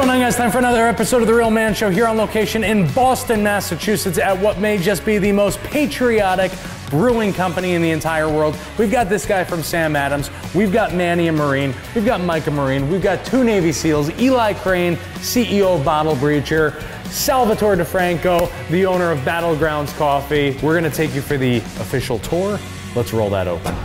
going on, guys? Time for another episode of The Real Man Show here on location in Boston, Massachusetts at what may just be the most patriotic brewing company in the entire world. We've got this guy from Sam Adams. We've got Manny, a Marine. We've got Mike, a Marine. We've got two Navy SEALs, Eli Crane, CEO of Bottle Breacher, Salvatore DeFranco, the owner of Battlegrounds Coffee. We're gonna take you for the official tour. Let's roll that open.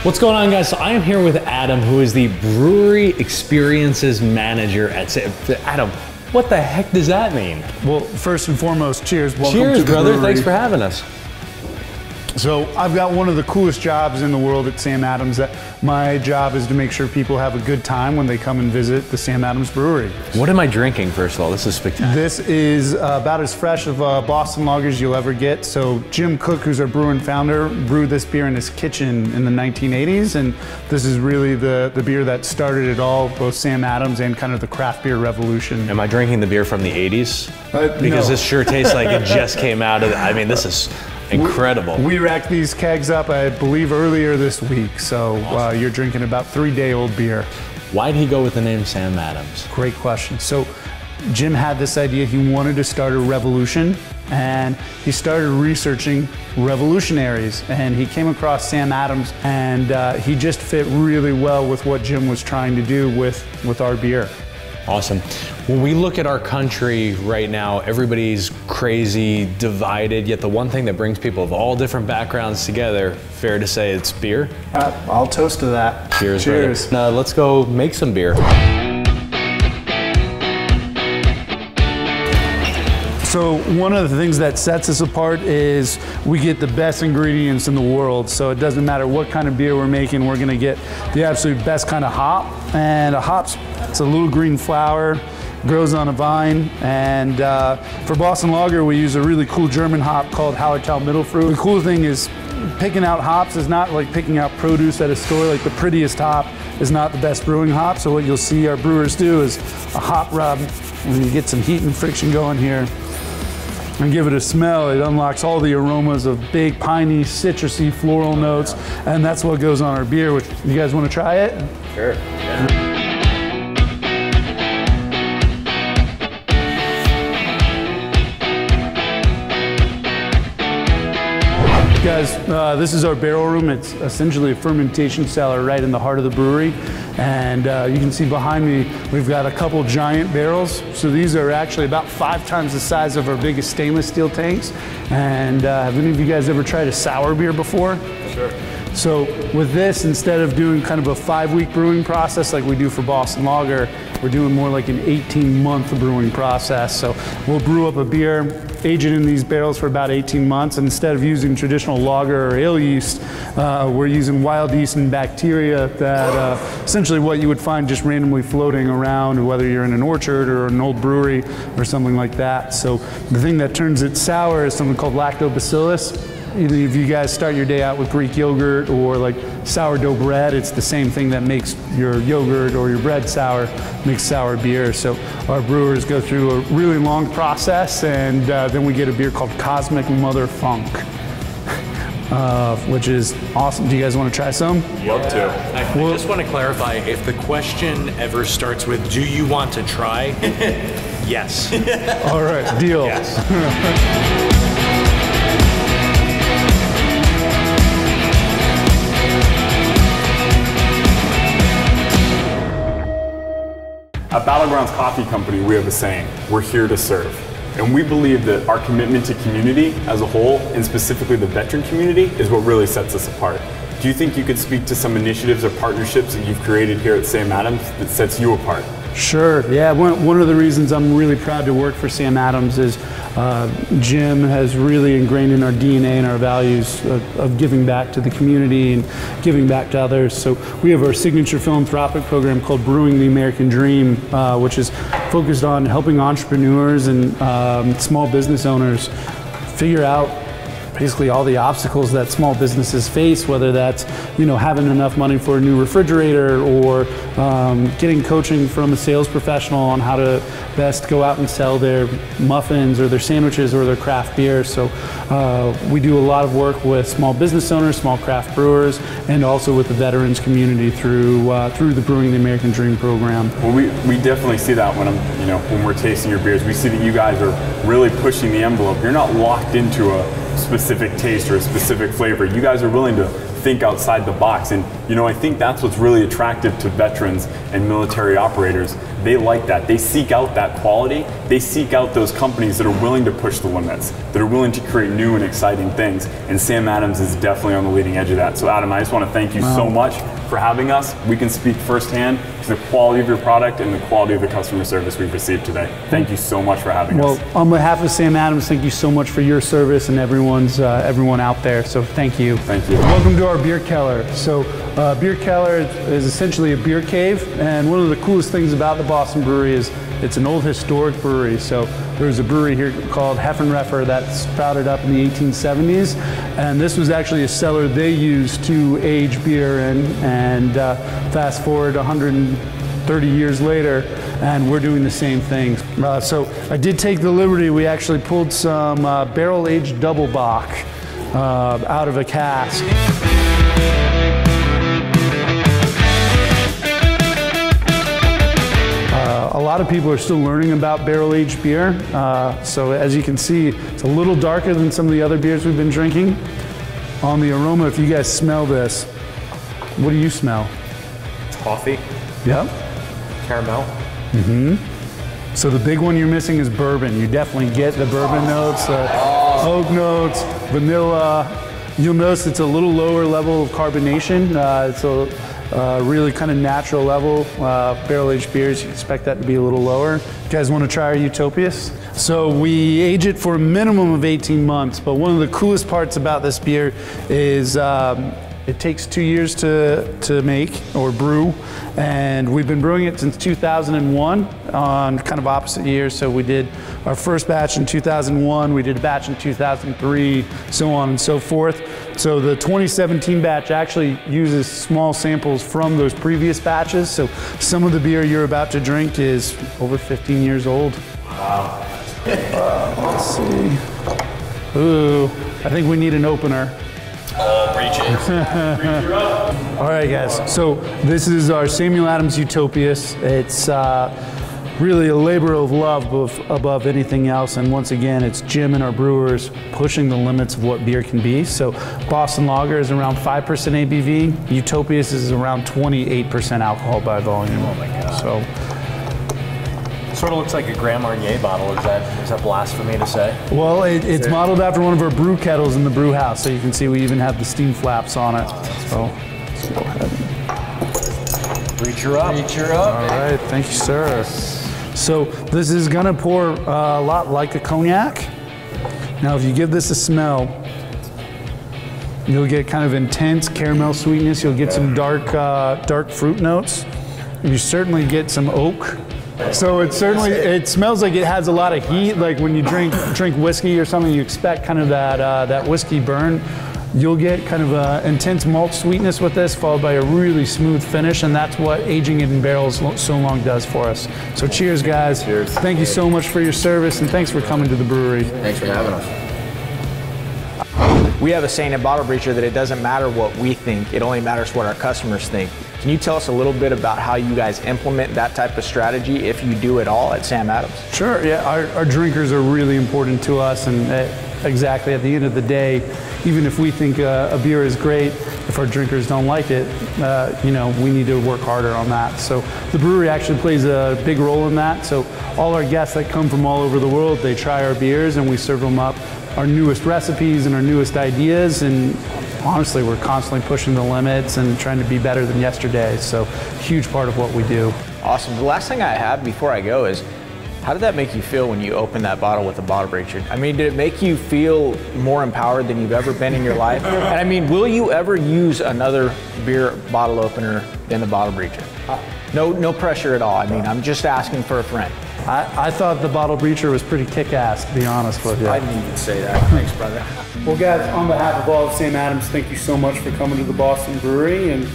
What's going on, guys? So I am here with Adam, who is the Brewery Experiences Manager at Sam. Adam, what the heck does that mean? Well, first and foremost, cheers. Welcome cheers, to the brother. brewery. Thanks for having us. So I've got one of the coolest jobs in the world at Sam Adams. That my job is to make sure people have a good time when they come and visit the Sam Adams Brewery. What am I drinking, first of all? This is spectacular. This is about as fresh of Boston lager as you'll ever get. So Jim Cook, who's our brewer and founder, brewed this beer in his kitchen in the 1980s, and this is really the beer that started it all, both Sam Adams and kind of the craft beer revolution. Am I drinking the beer from the 80s? Because no. This sure tastes like it just came out of I mean, this is incredible. We racked these kegs up, I believe, earlier this week. So awesome. You're drinking about 3-day-old beer. Why did he go with the name Sam Adams? Great question. So Jim had this idea. He wanted to start a revolution, and he started researching revolutionaries, and he came across Sam Adams, and he just fit really well with what Jim was trying to do with our beer. Awesome. When we look at our country right now, everybody's crazy, divided, yet the one thing that brings people of all different backgrounds together, fair to say, it's beer? I'll toast to that. Cheers, cheers. Now let's go make some beer. So one of the things that sets us apart is we get the best ingredients in the world. So it doesn't matter what kind of beer we're making, we're gonna get the absolute best kind of hop. And a hop's, it's a little green flower, grows on a vine. And for Boston Lager, we use a really cool German hop called Hallertau Mittelfruit. The cool thing is picking out hops is not like picking out produce at a store. Like the prettiest hop is not the best brewing hop. So what you'll see our brewers do is a hop rub, and you get some heat and friction going here, and give it a smell. It unlocks all the aromas of big, piney, citrusy, floral notes, and that's what goes on our beer. Which, you guys want to try it? Sure. Yeah. Guys, this is our barrel room. It's essentially a fermentation cellar right in the heart of the brewery. And you can see behind me, we've got a couple giant barrels. So these are actually about 5 times the size of our biggest stainless steel tanks. And have any of you guys ever tried a sour beer before? Sure. So with this, instead of doing kind of a 5-week brewing process like we do for Boston Lager, we're doing more like an 18-month brewing process. So we'll brew up a beer, age it in these barrels for about 18 months. And instead of using traditional lager or ale yeast, we're using wild yeast and bacteria that essentially what you would find just randomly floating around, whether you're in an orchard or an old brewery or something like that. So the thing that turns it sour is something called lactobacillus. Either if you guys start your day out with Greek yogurt or like sourdough bread, it's the same thing that makes your yogurt or your bread sour, makes sour beer. So our brewers go through a really long process, and then we get a beer called Cosmic Mother Funk, which is awesome. Do you guys want to try some? Love to. I just want to clarify, if the question ever starts with, do you want to try? Yes. All right, deal. Yes. At Battlegrounds Coffee Company, we have a saying, we're here to serve. And we believe that our commitment to community as a whole, and specifically the veteran community, is what really sets us apart. Do you think you could speak to some initiatives or partnerships that you've created here at Sam Adams that sets you apart? Sure, yeah, one of the reasons I'm really proud to work for Sam Adams is Jim has really ingrained in our DNA and our values of giving back to the community and giving back to others. So we have our signature philanthropic program called Brewing the American Dream, which is focused on helping entrepreneurs and small business owners figure out basically all the obstacles that small businesses face, whether that's, you know, having enough money for a new refrigerator or getting coaching from a sales professional on how to best go out and sell their muffins or their sandwiches or their craft beer. So we do a lot of work with small business owners, small craft brewers, and also with the veterans community through the Brewing the American Dream program. Well, we definitely see that when we're tasting your beers. We see that you guys are really pushing the envelope. You're not locked into a specific taste or a specific flavor. You guys are willing to think outside the box, and I think that's what's really attractive to veterans and military operators. They like that. They seek out that quality. They seek out those companies that are willing to push the limits, that are willing to create new and exciting things, and Sam Adams is definitely on the leading edge of that. So Adam, I just want to thank you so much for having us. We can speak firsthand to the quality of your product and the quality of the customer service we've received today. Thank you so much for having us. Well, on behalf of Sam Adams, thank you so much for your service and everyone out there. So thank you. Thank you. Welcome to our beer cellar. So beer cellar is essentially a beer cave, and one of the coolest things about the Boston Brewery is it's an old historic brewery. So there's a brewery here called Heffenreffer that sprouted up in the 1870s, and this was actually a cellar they used to age beer in. And fast forward 130 years later, and we're doing the same thing. So I did take the liberty. We actually pulled some barrel-aged double bock out of a cask. A lot of people are still learning about barrel-aged beer. So as you can see, it's a little darker than some of the other beers we've been drinking. On the aroma, if you guys smell this, what do you smell? Coffee. Yep. Caramel. Mm-hmm. So the big one you're missing is bourbon. You definitely get the bourbon notes, oak notes, vanilla. You'll notice it's a little lower level of carbonation. It's a really kind of natural level. Barrel-aged beers, you expect that to be a little lower. You guys want to try our Utopias? So we age it for a minimum of 18 months, but one of the coolest parts about this beer is it takes 2 years to make or brew, and we've been brewing it since 2001 on kind of opposite years. So we did our first batch in 2001, we did a batch in 2003, so on and so forth. So the 2017 batch actually uses small samples from those previous batches. So some of the beer you're about to drink is over 15 years old. Wow. Let's see. Ooh, I think we need an opener. All right, guys, so this is our Samuel Adams Utopias. It's really a labor of love above anything else, and once again, it's Jim and our brewers pushing the limits of what beer can be. So Boston Lager is around 5% ABV, Utopias is around 28% alcohol by volume. Oh my God. So sort of looks like a Grand Marnier bottle. Is that blasphemy to say? Well, it's modeled after one of our brew kettles in the brew house, so you can see we even have the steam flaps on it. So let's go ahead and reach her up. Reach her up. All right, thank you, sir. So this is gonna pour a lot like a cognac. Now, if you give this a smell, you'll get kind of intense caramel sweetness. You'll get some dark fruit notes. You certainly get some oak. So it smells like it has a lot of heat. Like when you drink whiskey or something, you expect kind of that whiskey burn. You'll get kind of an intense malt sweetness with this, followed by a really smooth finish, and that's what aging it in barrels so long does for us. So cheers, guys. Cheers. Thank you so much for your service, and thanks for coming to the brewery. Thanks for having us. We have a saying at Bottle Breacher that it doesn't matter what we think, it only matters what our customers think. Can you tell us a little bit about how you guys implement that type of strategy, if you do at all, at Sam Adams? Sure, yeah, our drinkers are really important to us, and exactly at the end of the day, even if we think a beer is great, if our drinkers don't like it, we need to work harder on that. So the brewery actually plays a big role in that. So all our guests that come from all over the world, they try our beers, and we serve them up our newest recipes and our newest ideas, and honestly, we're constantly pushing the limits and trying to be better than yesterday. So huge part of what we do. Awesome. The last thing I have before I go is, how did that make you feel when you opened that bottle with a bottle breacher? I mean, did it make you feel more empowered than you've ever been in your life? And I mean, will you ever use another beer bottle opener than the bottle breacher? No pressure at all. I mean, I'm just asking for a friend. I thought the bottle breacher was pretty kick-ass, to be honest with you. I didn't even say that. Thanks, brother. Well, guys, on behalf of all of Sam Adams, thank you so much for coming to the Boston Brewery, and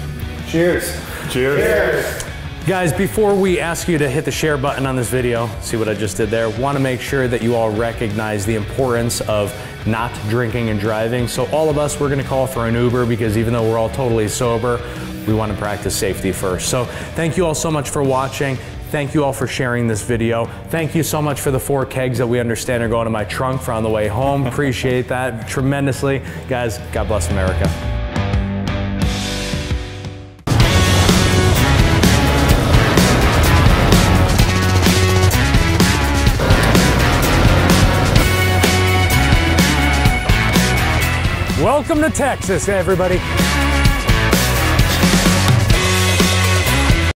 cheers. Cheers. Cheers. Guys, before we ask you to hit the share button on this video, see what I just did there, want to make sure that you all recognize the importance of not drinking and driving. So all of us, we're going to call for an Uber because even though we're all totally sober, we want to practice safety first. So thank you all so much for watching. Thank you all for sharing this video. Thank you so much for the 4 kegs that we understand are going to my trunk for on the way home. Appreciate that tremendously. Guys, God bless America. Welcome to Texas, everybody.